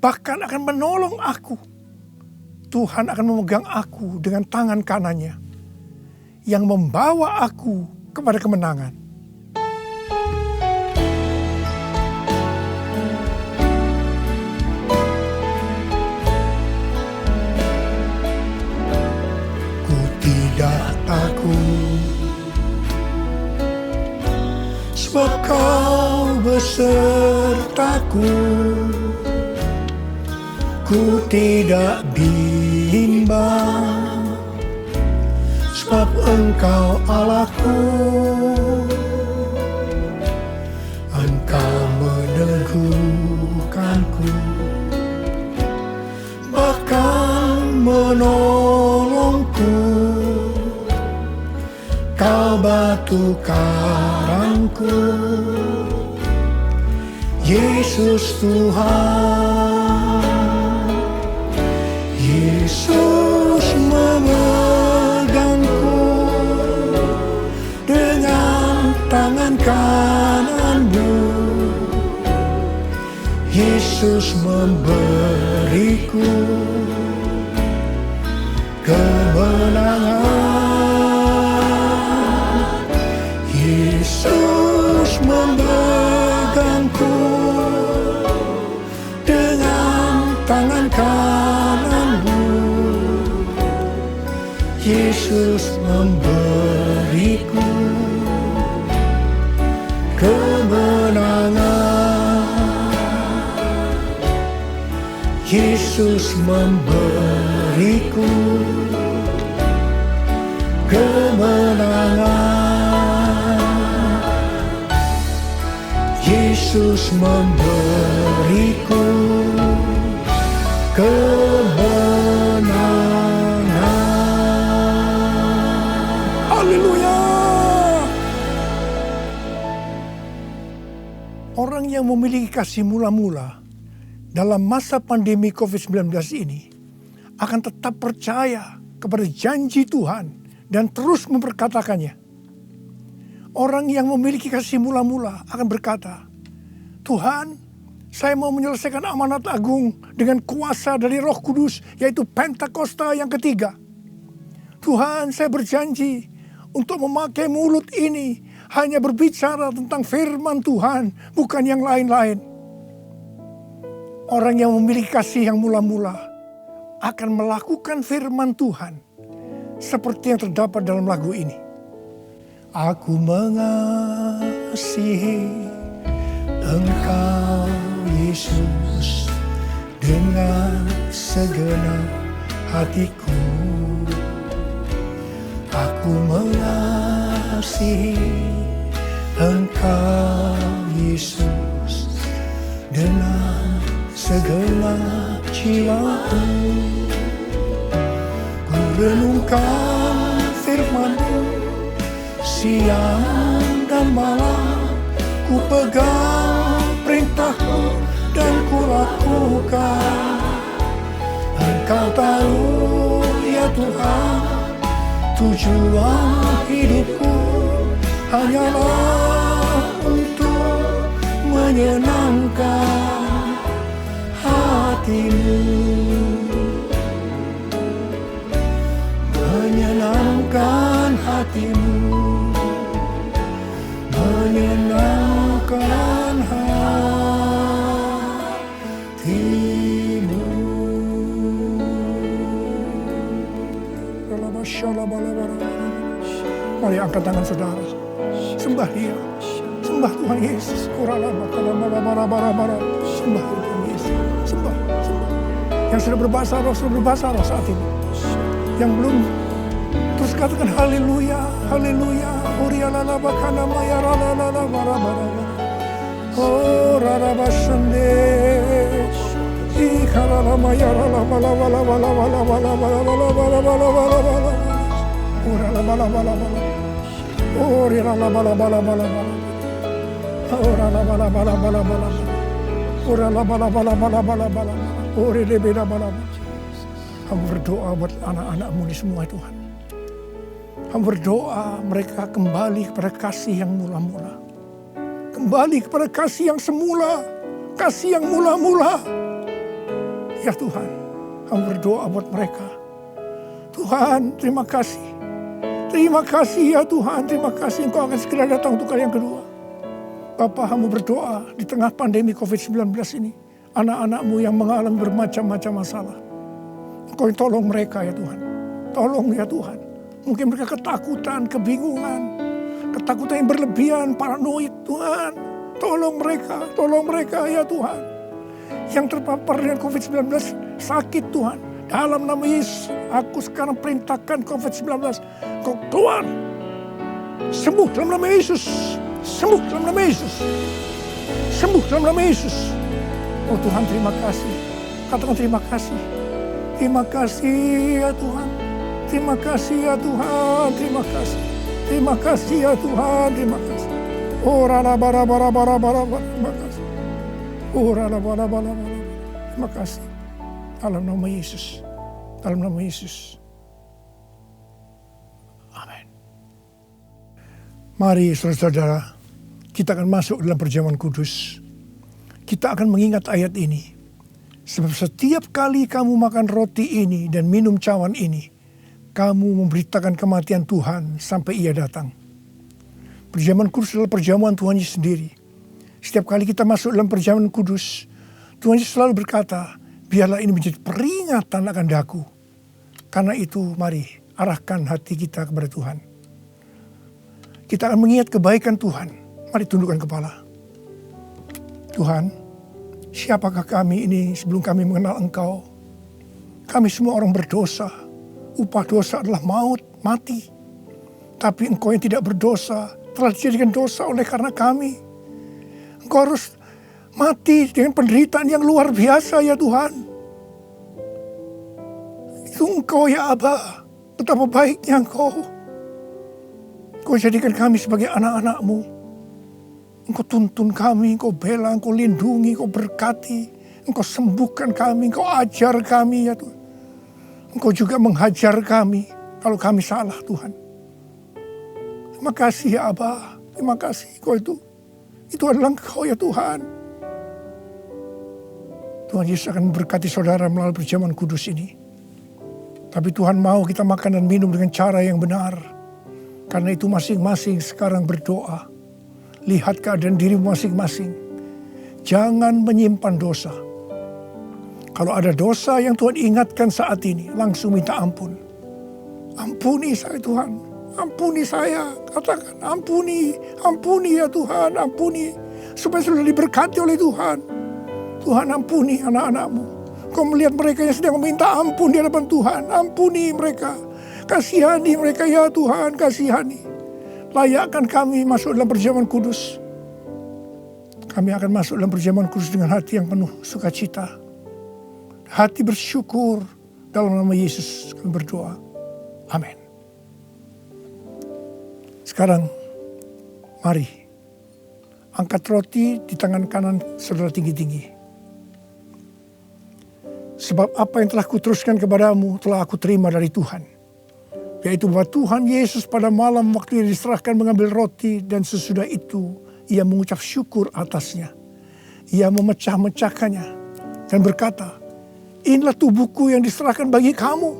S3: bahkan akan menolong aku. Tuhan akan memegang aku dengan tangan kanannya yang membawa aku kepada kemenangan. Ku tidak takut, sebab Kau besertaku. Ku tidak bimbang, sebab Engkau Allahku. Engkau meneguhkanku batu karangku, Yesus Tuhan. Yesus memegangku dengan tangan kananmu. Yesus memberiku kemenangan. Yesus memegangku dengan tangan kananmu. Yesus memberiku kemenangan. Yesus memberiku kemenangan. Yesus memberiku kemenangan. Haleluya. Orang yang memiliki kasih mula-mula dalam masa pandemi COVID-19 ini akan tetap percaya kepada janji Tuhan dan terus memperkatakannya. Orang yang memiliki kasih mula-mula akan berkata, Tuhan, saya mau menyelesaikan amanat agung dengan kuasa dari Roh Kudus, yaitu Pentakosta yang ketiga. Tuhan, saya berjanji untuk memakai mulut ini hanya berbicara tentang firman Tuhan, bukan yang lain-lain. Orang yang memiliki kasih yang mula-mula akan melakukan firman Tuhan seperti yang terdapat dalam lagu ini. Aku mengasihi Engkau Yesus dengan segenap hatiku. Aku mengasihi Engkau Yesus dengan segenap jiwaku. Ku renungkan firman-Mu siang dan malam, ku pegang perintah-Mu dan ku lakukan. Engkau tahu ya Tuhan, tujuan hidupku hanyalah untuk menyenangkan hati-Mu, menyenangkan hati-Mu, menyenangkan hati-Mu. Mari angkat tangan saudara, sembah Dia, sembah Tuhan Yesus. Sembah Tuhan Yesus, sembah. Yang sudah berbahasa roh saat ini. Yang belum, terus katakan haleluya, haleluya. Oh rarabashande, ikaralama yarala bala bala bala bala bala bala bala bala bala bala bala. Orala bala bala bala. Orala bala bala bala bala. Orala bala bala bala bala. Orala bala bala bala bala bala. Orele beda bala bala. Hamba berdoa buat anak-anak-Mu ini semua Tuhan. Hamba berdoa mereka kembali kepada kasih yang mula-mula. Kembali kepada kasih yang semula. Kasih yang mula-mula. Ya Tuhan, hamba berdoa buat mereka. Tuhan, terima kasih. Terima kasih ya Tuhan, terima kasih Engkau akan segera datang untuk kali yang kedua. Bapa, hamba berdoa di tengah pandemi COVID-19 ini. Anak-anak-Mu yang mengalami bermacam-macam masalah. Engkau tolong mereka ya Tuhan. Tolong ya Tuhan. Mungkin mereka ketakutan, kebingungan. Ketakutan yang berlebihan, paranoid Tuhan. Tolong mereka ya Tuhan. Yang terpapar dengan COVID-19 sakit Tuhan. Dalam nama Yesus, aku sekarang perintahkan COVID-19. Kau keluar. Sembuh dalam nama Yesus. Sembuh dalam nama Yesus. Sembuh dalam nama Yesus. Oh Tuhan, terima kasih. Katakan terima kasih. Terima kasih ya Tuhan. Terima kasih ya Tuhan. Terima kasih. Terima kasih ya Tuhan, terima kasih. Ora la bara bara bara bara, terima kasih. Ora la bara bara bara. Terima kasih. Dalam nama Yesus. Dalam nama Yesus. Amin. Mari saudara-saudara, kita akan masuk dalam perjamuan kudus. Kita akan mengingat ayat ini. Sebab setiap kali kamu makan roti ini dan minum cawan ini, kamu memberitakan kematian Tuhan sampai Ia datang. Perjamuan kudus adalah perjamuan Tuhan Yesus sendiri. Setiap kali kita masuk dalam perjamuan kudus, Tuhan Yesus selalu berkata, biarlah ini menjadi peringatan akan daku. Karena itu mari arahkan hati kita kepada Tuhan. Kita akan mengingat kebaikan Tuhan. Mari tundukkan kepala. Tuhan, siapakah kami ini sebelum kami mengenal Engkau? Kami semua orang berdosa. Upah dosa adalah maut, mati. Tapi Engkau yang tidak berdosa telah dijadikan dosa oleh karena kami. Engkau harus mati dengan penderitaan yang luar biasa ya Tuhan. Itu Engkau ya Aba, betapa baiknya Engkau. Engkau jadikan kami sebagai anak-anak-Mu. Engkau tuntun kami, Engkau bela, Engkau lindungi, Engkau berkati. Engkau sembuhkan kami, Engkau ajar kami ya Tuhan. Engkau juga menghajar kami kalau kami salah Tuhan. Terima kasih ya Aba, terima kasih Engkau itu adalah Engkau ya Tuhan. Tuhan Yesus akan memberkati saudara melalui perjamuan kudus ini. Tapi Tuhan mau kita makan dan minum dengan cara yang benar. Karena itu masing-masing sekarang berdoa. Lihat keadaan dirimu masing-masing. Jangan menyimpan dosa. Kalau ada dosa yang Tuhan ingatkan saat ini, langsung minta ampun. Ampuni saya Tuhan, ampuni saya. Katakan ampuni, ampuni ya Tuhan, ampuni. Supaya sudah diberkati oleh Tuhan. Tuhan ampuni anak-anak-Mu. Kau melihat mereka yang sedang meminta ampun di hadapan Tuhan. Ampuni mereka. Kasihani mereka ya Tuhan, kasihani. Layakkan kami masuk dalam perjamuan kudus. Kami akan masuk dalam perjamuan kudus dengan hati yang penuh sukacita. Hati bersyukur. Dalam nama Yesus kami berdoa. Amin. Sekarang mari angkat roti di tangan kanan saudara tinggi-tinggi. Sebab apa yang telah kuteruskan kepadamu telah aku terima dari Tuhan. Yaitu bahwa Tuhan Yesus pada malam waktu ia diserahkan mengambil roti dan sesudah itu ia mengucap syukur atasnya. Ia memecah-mecahkannya dan berkata, inilah tubuhku yang diserahkan bagi kamu.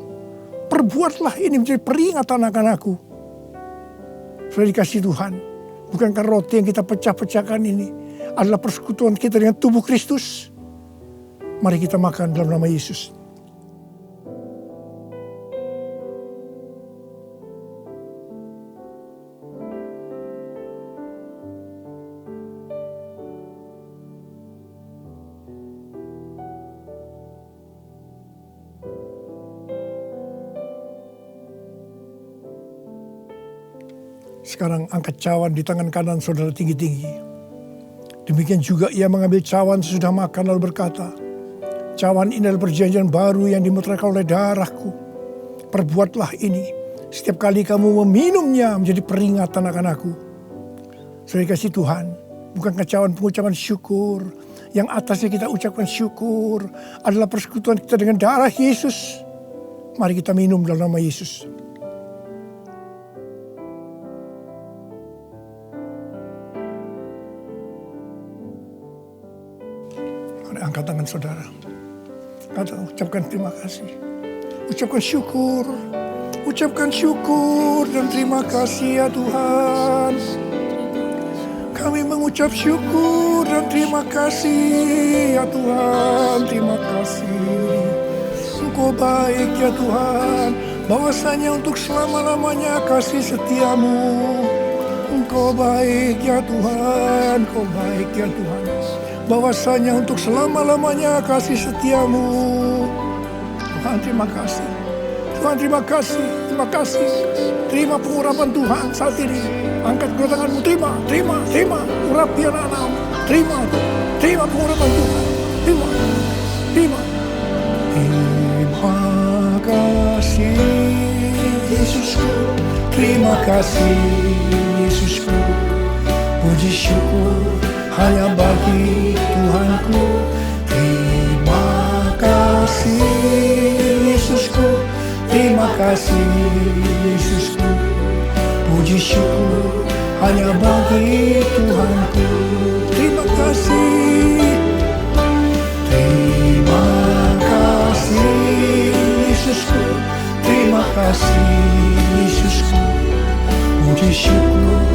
S3: Perbuatlah ini menjadi peringatan akan aku. Sudah dikasih Tuhan. Bukankah roti yang kita pecah-pecahkan ini adalah persekutuan kita dengan tubuh Kristus? Mari kita makan dalam nama Yesus. Sekarang angkat cawan di tangan kanan saudara tinggi-tinggi. Demikian juga ia mengambil cawan sesudah makan lalu berkata, cawan ini adalah perjanjian baru yang dimeteraikan oleh darahku. Perbuatlah ini setiap kali kamu meminumnya menjadi peringatan akan aku. Saudara kasih Tuhan, bukankah cawan pengucapan syukur yang atasnya kita ucapkan syukur adalah persekutuan kita dengan darah Yesus. Mari kita minum dalam nama Yesus. Mari angkat tangan saudara. Ucapkan terima kasih. Ucapkan syukur. Ucapkan syukur dan terima kasih ya Tuhan. Kami mengucap syukur dan terima kasih ya Tuhan. Terima kasih. Engkau baik ya Tuhan. Bahwasanya untuk selama-lamanya kasih setiamu. Engkau baik ya Tuhan. Engkau baik ya Tuhan. Bahwasanya untuk selama-lamanya kasih setiamu. Tuhan terima kasih. Tuhan terima kasih. Terima kasih. Terima pengurapan Tuhan saat ini. Angkat kedua tanganmu. Terima. Urapi anak-anakmu. Terima pengurapan Tuhan. Terima. Terima kasih Yesusku. terima kasih Yesusku. Puji syukur hanya bagi Tuhanku. Terima kasih Yesusku, terima kasih Yesusku. Puji syukur hanya bagi Tuhanku. Terima kasih. Terima kasih Yesusku, terima kasih Yesusku. Puji syukur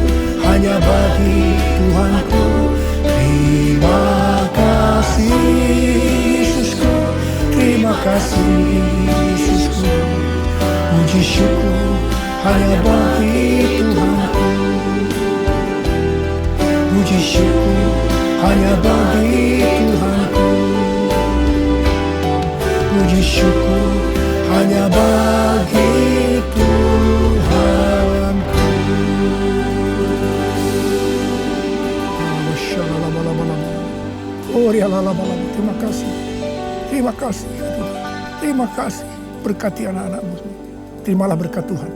S3: hanya bagi Tuhanku. Terima kasih Yesusku, terima kasih Yesusku. Puji syukur hanya bagi Tuhanku. Puji syukur hanya bagi Tuhanku. Puji syukur hanya bagi Tuhanku. Oh, terima kasih. Terima kasih ya Tuhan. Terima kasih. Berkati anak-anakmu. Terimalah berkat Tuhan.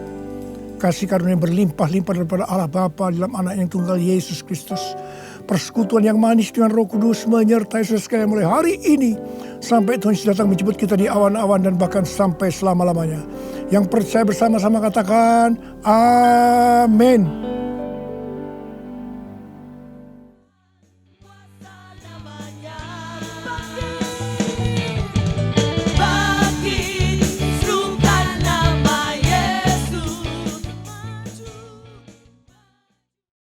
S3: Kasih karunia berlimpah-limpah daripada Allah Bapa dalam anak yang tunggal Yesus Kristus. Persekutuan yang manis dengan Roh Kudus menyertai saudara sekalian mulai hari ini sampai Tuhan Yesus datang menjemput kita di awan-awan dan bahkan sampai selama-lamanya. Yang percaya bersama-sama katakan amin.